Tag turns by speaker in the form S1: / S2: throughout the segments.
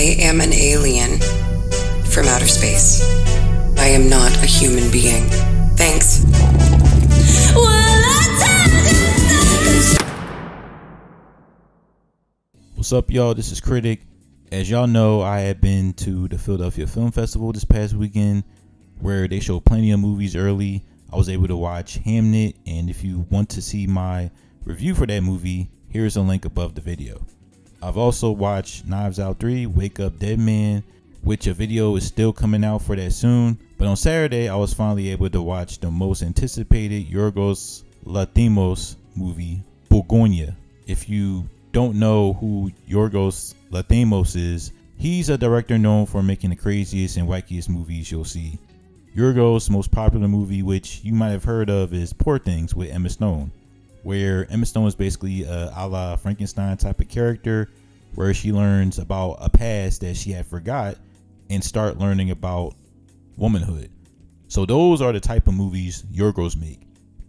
S1: I am an alien from outer space. I am not a human being. Thanks.
S2: What's up, y'all? This is Critic. As y'all know, I had been to the Philadelphia Film Festival this past weekend, where they showed plenty of movies early. I was able to watch Hamnet, and if you want to see my review for that movie, here's a link above the video. I've also watched Knives Out 3, Wake Up Dead Man, which a video is still coming out for that soon. But on Saturday, I was finally able to watch the most anticipated Yorgos Lanthimos movie, Bugonia. If you don't know who Yorgos Lanthimos is, he's a director known for making the craziest and wackiest movies you'll see. Yorgos' most popular movie, which you might have heard of, is Poor Things with Emma Stone, where Emma Stone is basically a la Frankenstein type of character, where she learns about a past that she had forgot and start learning about womanhood. So those are the type of movies Yorgos make.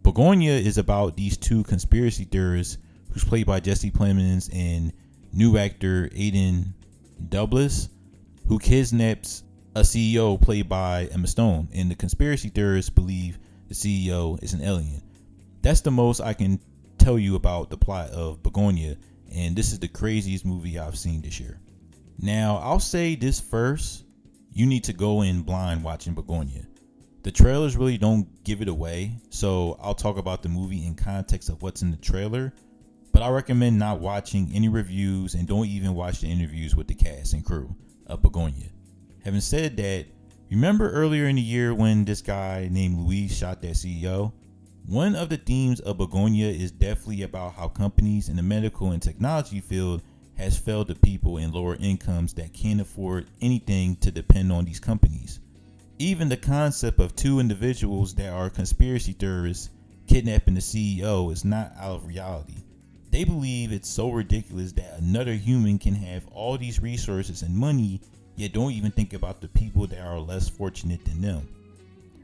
S2: Bugonia is about these two conspiracy theorists, who's played by Jesse Plemons and new actor Aidan Douglas, who kidnaps a CEO played by Emma Stone, and the conspiracy theorists believe the CEO is an alien. That's the most I can tell you about the plot of Bugonia, and this is the craziest movie I've seen this year. Now, I'll say this first, you need to go in blind watching Bugonia. The trailers really don't give it away, so I'll talk about the movie in context of what's in the trailer, but I recommend not watching any reviews and don't even watch the interviews with the cast and crew of Bugonia. Having said that, remember earlier in the year when this guy named Luis shot that CEO? One of the themes of Bugonia is definitely about how companies in the medical and technology field has failed the people in lower incomes that can't afford anything to depend on these companies. Even the concept of two individuals that are conspiracy theorists kidnapping the CEO is not out of reality. They believe it's so ridiculous that another human can have all these resources and money, yet don't even think about the people that are less fortunate than them.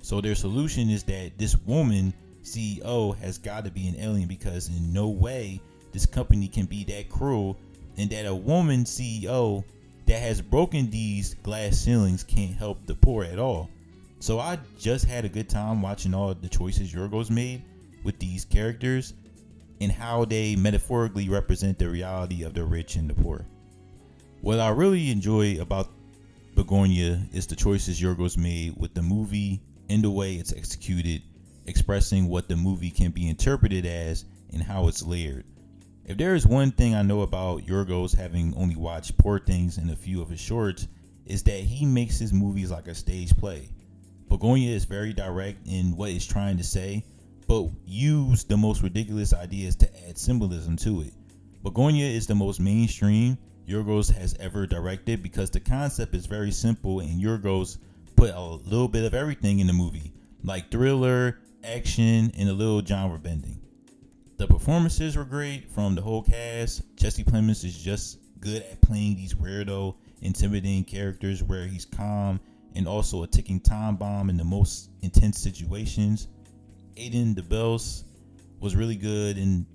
S2: So their solution is that this woman CEO has got to be an alien, because in no way this company can be that cruel, and that a woman CEO that has broken these glass ceilings can't help the poor at all. So I just had a good time watching all the choices Yorgos made with these characters and how they metaphorically represent the reality of the rich and the poor. What I really enjoy about Bugonia is the choices Yorgos made with the movie and the way it's executed, expressing what the movie can be interpreted as and how it's layered. If there is one thing I know about Yorgos, having only watched Poor Things and a few of his shorts, is that he makes his movies like a stage play. Bugonia is very direct in what it's trying to say, but use the most ridiculous ideas to add symbolism to it. Bugonia is the most mainstream Yorgos has ever directed, because the concept is very simple and Yorgos put a little bit of everything in the movie, like thriller, action, and a little genre bending. The performances were great from the whole cast. Jesse Plemons is just good at playing these weirdo, intimidating characters where he's calm and also a ticking time bomb in the most intense situations. Aidan Douglas was really good in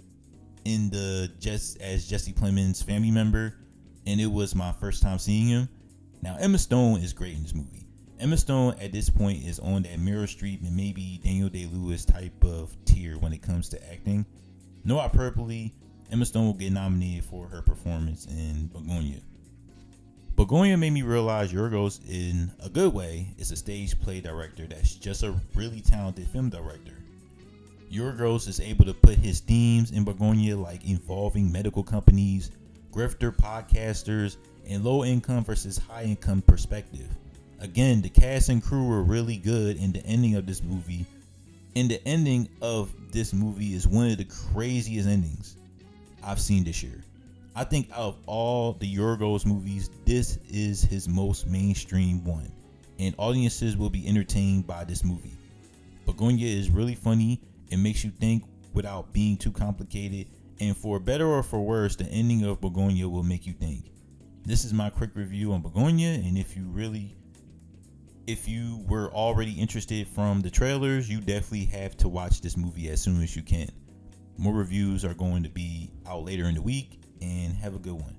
S2: the as Jesse Plemons' family member, and it was my first time seeing him. Now, Emma Stone is great in this movie. Emma Stone at this point is on that Meryl Streep and maybe Daniel Day-Lewis type of tier when it comes to acting. No hyperbole, Emma Stone will get nominated for her performance in Bugonia. Bugonia made me realize Yorgos, in a good way, is a stage play director that's just a really talented film director. Yorgos is able to put his themes in Bugonia, like involving medical companies, grifter podcasters, and low income versus high income perspective. Again, the cast and crew were really good in the ending of this movie. And the ending of this movie is one of the craziest endings I've seen this year. I think out of all the Yorgos movies, this is his most mainstream one, and audiences will be entertained by this movie. Bugonia is really funny and makes you think without being too complicated, and for better or for worse, the ending of Bugonia will make you think. This is my quick review on Bugonia, and if you were already interested from the trailers, you definitely have to watch this movie as soon as you can. More reviews are going to be out later in the week, and have a good one.